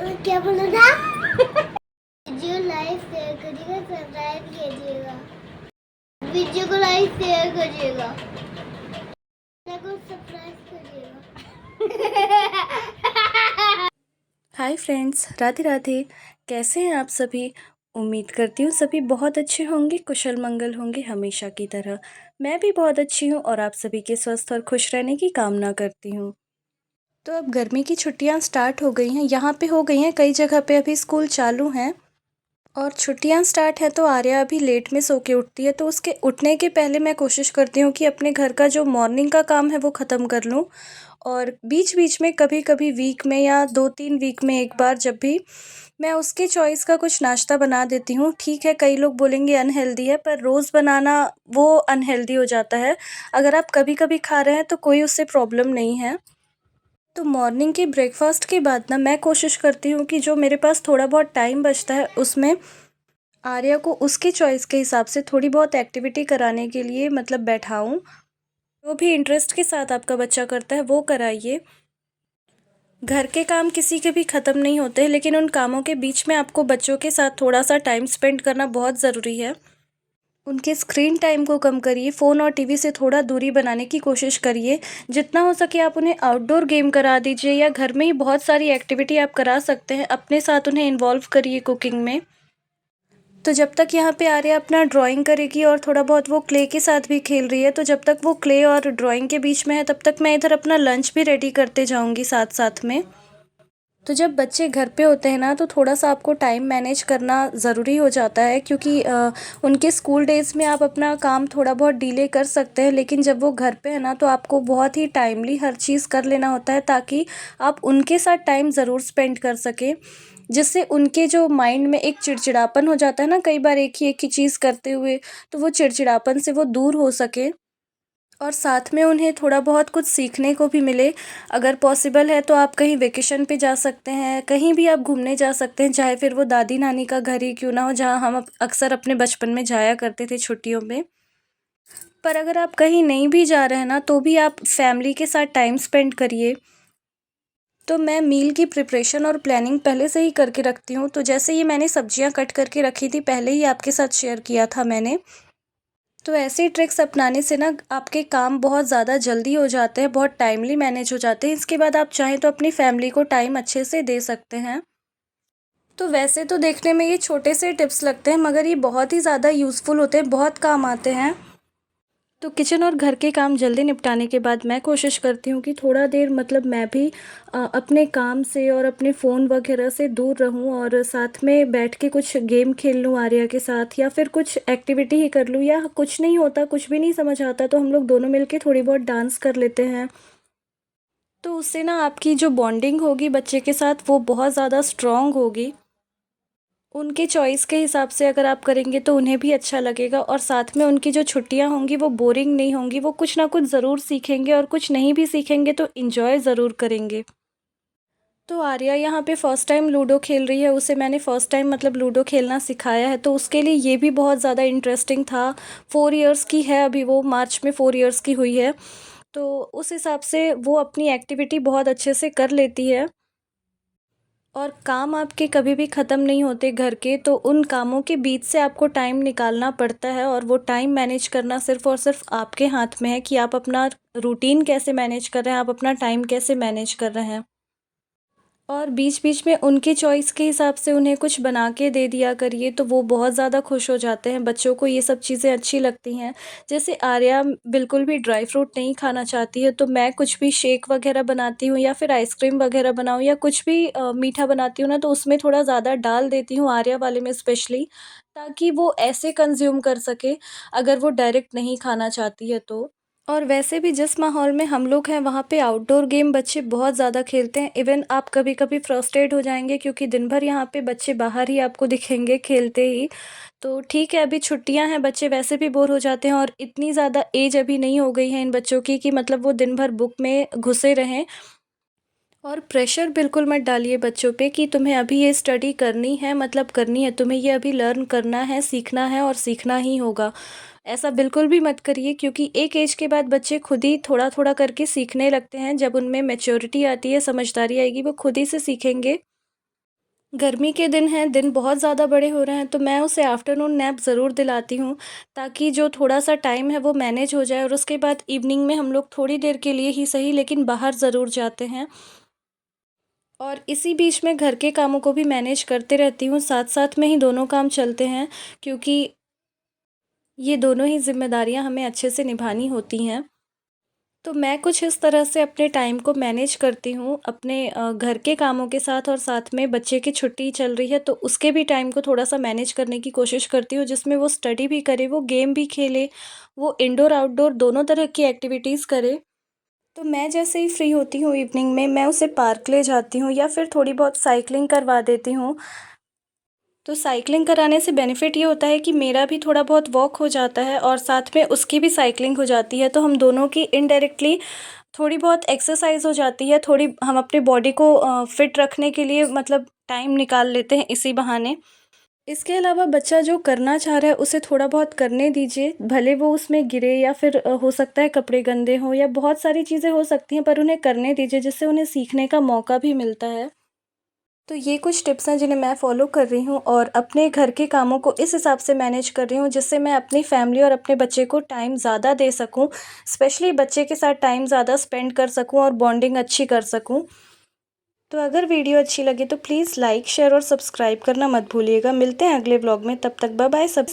क्या बोला था? वीडियो लाइक शेयर करिएगा, सब्सक्राइब कीजिएगा, वीडियो को लाइक शेयर करिएगा, को सब्सक्राइब करिएगा। Hi friends, Radhe Radhe. कैसे हैं आप सभी? उम्मीद करती हूँ सभी बहुत अच्छे होंगे, कुशल मंगल होंगे हमेशा की तरह। मैं भी बहुत अच्छी हूँ और आप सभी के स्वस्थ और खुश रहने की कामना करती हूँ। तो अब गर्मी की छुट्टियाँ स्टार्ट हो गई हैं, यहाँ पे हो गई हैं, कई जगह पे अभी स्कूल चालू हैं। और छुट्टियाँ स्टार्ट हैं तो आर्या अभी लेट में सो के उठती है, तो उसके उठने के पहले मैं कोशिश करती हूँ कि अपने घर का जो मॉर्निंग का काम है वो ख़त्म कर लूँ। और बीच बीच में कभी कभी वीक में या 2-3 वीक में एक बार जब भी मैं उसके चॉइस का कुछ नाश्ता बना देती हूँ। ठीक है, कई लोग बोलेंगे अनहेल्दी है, पर रोज़ बनाना वो अनहेल्दी हो जाता है। अगर आप कभी कभी खा रहे हैं तो कोई उससे प्रॉब्लम नहीं है। तो मॉर्निंग के ब्रेकफास्ट के बाद ना मैं कोशिश करती हूँ कि जो मेरे पास थोड़ा बहुत टाइम बचता है उसमें आर्या को उसके चॉइस के हिसाब से थोड़ी बहुत एक्टिविटी कराने के लिए मतलब बैठाऊँ। जो भी इंटरेस्ट के साथ आपका बच्चा करता है वो कराइए। घर के काम किसी के भी ख़त्म नहीं होते, लेकिन उन कामों के बीच में आपको बच्चों के साथ थोड़ा सा टाइम स्पेंड करना बहुत ज़रूरी है। उनके स्क्रीन टाइम को कम करिए, फ़ोन और टीवी से थोड़ा दूरी बनाने की कोशिश करिए। जितना हो सके आप उन्हें आउटडोर गेम करा दीजिए या घर में ही बहुत सारी एक्टिविटी आप करा सकते हैं। अपने साथ उन्हें इन्वॉल्व करिए कुकिंग में। तो जब तक यहाँ पे आर्या अपना ड्राइंग करेगी और थोड़ा बहुत वो क्ले के साथ भी खेल रही है, तो जब तक वो क्ले और ड्राइंग के बीच में है तब तक मैं इधर अपना लंच भी रेडी करते जाऊँगी साथ साथ में। तो जब बच्चे घर पे होते हैं ना तो थोड़ा सा आपको टाइम मैनेज करना ज़रूरी हो जाता है, क्योंकि उनके स्कूल डेज़ में आप अपना काम थोड़ा बहुत डिले कर सकते हैं, लेकिन जब वो घर पे है ना तो आपको बहुत ही टाइमली हर चीज़ कर लेना होता है, ताकि आप उनके साथ टाइम ज़रूर स्पेंड कर सकें। जिससे उनके जो माइंड में एक चिड़चिड़ापन हो जाता है ना कई बार एक ही चीज़ करते हुए, तो वो चिड़चिड़ापन से वो दूर हो सके और साथ में उन्हें थोड़ा बहुत कुछ सीखने को भी मिले। अगर पॉसिबल है तो आप कहीं वेकेशन पे जा सकते हैं, कहीं भी आप घूमने जा सकते हैं, चाहे फिर वो दादी नानी का घर ही क्यों ना हो, जहाँ हम अक्सर अपने बचपन में जाया करते थे छुट्टियों में। पर अगर आप कहीं नहीं भी जा रहे हैं ना तो भी आप फैमिली के साथ टाइम स्पेंड करिए। तो मैं मील की प्रिपरेशन और प्लानिंग पहले से ही करके रखती हूँ। तो जैसे ये मैंने सब्जियाँ कट करके रखी थी, पहले ही आपके साथ शेयर किया था मैंने। तो ऐसे ट्रिक्स अपनाने से ना आपके काम बहुत ज़्यादा जल्दी हो जाते हैं, बहुत टाइमली मैनेज हो जाते हैं। इसके बाद आप चाहें तो अपनी फैमिली को टाइम अच्छे से दे सकते हैं। तो वैसे तो देखने में ये छोटे से टिप्स लगते हैं, मगर ये बहुत ही ज़्यादा यूज़फुल होते हैं, बहुत काम आते हैं। तो किचन और घर के काम जल्दी निपटाने के बाद मैं कोशिश करती हूँ कि थोड़ा देर मतलब मैं भी अपने काम से और अपने फ़ोन वगैरह से दूर रहूँ और साथ में बैठ के कुछ गेम खेल लूँ आर्या के साथ, या फिर कुछ एक्टिविटी ही कर लूँ, या कुछ नहीं होता, कुछ भी नहीं समझ आता तो हम लोग दोनों मिलके थोड़ी बहुत डांस कर लेते हैं। तो उससे ना आपकी जो बॉन्डिंग होगी बच्चे के साथ वो बहुत ज़्यादा स्ट्रॉन्ग होगी। उनके चॉइस के हिसाब से अगर आप करेंगे तो उन्हें भी अच्छा लगेगा, और साथ में उनकी जो छुट्टियां होंगी वो बोरिंग नहीं होंगी, वो कुछ ना कुछ ज़रूर सीखेंगे, और कुछ नहीं भी सीखेंगे तो इन्जॉय ज़रूर करेंगे। तो आर्या यहाँ पे फ़र्स्ट टाइम लूडो खेल रही है, उसे मैंने फ़र्स्ट टाइम मतलब लूडो खेलना सिखाया है, तो उसके लिए ये भी बहुत ज़्यादा इंटरेस्टिंग था। 4 इयर्स की है अभी, वो मार्च में 4 इयर्स की हुई है। तो उस हिसाब से वो अपनी एक्टिविटी बहुत अच्छे से कर लेती है। और काम आपके कभी भी ख़त्म नहीं होते घर के, तो उन कामों के बीच से आपको टाइम निकालना पड़ता है, और वो टाइम मैनेज करना सिर्फ़ और सिर्फ आपके हाथ में है कि आप अपना रूटीन कैसे मैनेज कर रहे हैं, आप अपना टाइम कैसे मैनेज कर रहे हैं। और बीच-बीच में उनके चॉइस के हिसाब से उन्हें कुछ बना के दे दिया करिए, तो वो बहुत ज़्यादा खुश हो जाते हैं। बच्चों को ये सब चीज़ें अच्छी लगती हैं। जैसे आर्या बिल्कुल भी ड्राई फ्रूट नहीं खाना चाहती है, तो मैं कुछ भी शेक वग़ैरह बनाती हूँ या फिर आइसक्रीम वग़ैरह बनाऊँ या कुछ भी मीठा बनाती हूँ ना, तो उसमें थोड़ा ज़्यादा डाल देती हूँ, आर्या वाले में स्पेशली, ताकि वो ऐसे कंज़्यूम कर सके, अगर वो डायरेक्ट नहीं खाना चाहती है तो। और वैसे भी जिस माहौल में हम लोग हैं वहाँ पे आउटडोर गेम बच्चे बहुत ज़्यादा खेलते हैं। इवन आप कभी-कभी फ्रस्ट्रेट हो जाएँगे, क्योंकि दिन भर यहाँ पे बच्चे बाहर ही आपको दिखेंगे खेलते ही। तो ठीक है, अभी छुट्टियाँ हैं, बच्चे वैसे भी बोर हो जाते हैं, और इतनी ज़्यादा एज अभी नहीं हो गई है इन बच्चों की कि मतलब वो दिन भर बुक में घुसे रहें। और प्रेशर बिल्कुल मत डालिए बच्चों पे कि तुम्हें अभी ये स्टडी करनी है, मतलब करनी है, तुम्हें ये अभी लर्न करना है, सीखना है और सीखना ही होगा। ऐसा बिल्कुल भी मत करिए, क्योंकि एक एज के बाद बच्चे खुद ही थोड़ा-थोड़ा करके सीखने लगते हैं। जब उनमें मैच्योरिटी आती है, समझदारी आएगी, वो खुद ही से सीखेंगे। गर्मी के दिन हैं, दिन बहुत ज़्यादा बड़े हो रहे हैं, तो मैं उसे आफ्टरनून नैप ज़रूर दिलाती हूँ, ताकि जो थोड़ा-सा टाइम है वो मैनेज हो जाए और उसके बाद इवनिंग में हम लोग थोड़ी देर के लिए ही सही लेकिन बाहर ज़रूर जाते हैं। और इसी बीच में घर के कामों को भी मैनेज करते रहती हूँ, साथ-साथ में ही दोनों काम चलते हैं, क्योंकि ये दोनों ही ज़िम्मेदारियाँ हमें अच्छे से निभानी होती हैं। तो मैं कुछ इस तरह से अपने टाइम को मैनेज करती हूँ अपने घर के कामों के साथ, और साथ में बच्चे की छुट्टी चल रही है तो उसके भी टाइम को थोड़ा-सा मैनेज करने की कोशिश करती हूँ, जिसमें वो स्टडी भी करे, वो गेम भी खेले, वो इंडोर आउटडोर दोनों तरह की एक्टिविटीज़ करे। तो मैं जैसे ही फ्री होती हूँ इवनिंग में, मैं उसे पार्क ले जाती हूँ या फिर थोड़ी बहुत साइक्लिंग करवा देती हूँ। तो साइक्लिंग कराने से बेनिफिट ये होता है कि मेरा भी थोड़ा बहुत वॉक हो जाता है और साथ में उसकी भी साइक्लिंग हो जाती है, तो हम दोनों की इनडायरेक्टली थोड़ी बहुत एक्सरसाइज हो जाती है, थोड़ी हम अपनी बॉडी को फिट रखने के लिए मतलब टाइम निकाल लेते हैं इसी बहाने। इसके अलावा बच्चा जो करना चाह रहा है उसे थोड़ा बहुत करने दीजिए, भले वो उसमें गिरे या फिर हो सकता है कपड़े गंदे हों या बहुत सारी चीज़ें हो सकती हैं, पर उन्हें करने दीजिए, जिससे उन्हें सीखने का मौका भी मिलता है। तो ये कुछ टिप्स हैं जिन्हें मैं फ़ॉलो कर रही हूँ और अपने घर के कामों को इस हिसाब से मैनेज कर रही हूँ, जिससे मैं अपनी फैमिली और अपने बच्चे को टाइम ज़्यादा दे सकूँ, स्पेशली बच्चे के साथ टाइम ज़्यादा स्पेंड कर सकूँ और बॉन्डिंग अच्छी कर सकूँ। तो अगर वीडियो अच्छी लगे तो प्लीज़ लाइक, शेयर और सब्सक्राइब करना मत भूलिएगा। मिलते हैं अगले व्लॉग में, तब तक बाय बाय सब।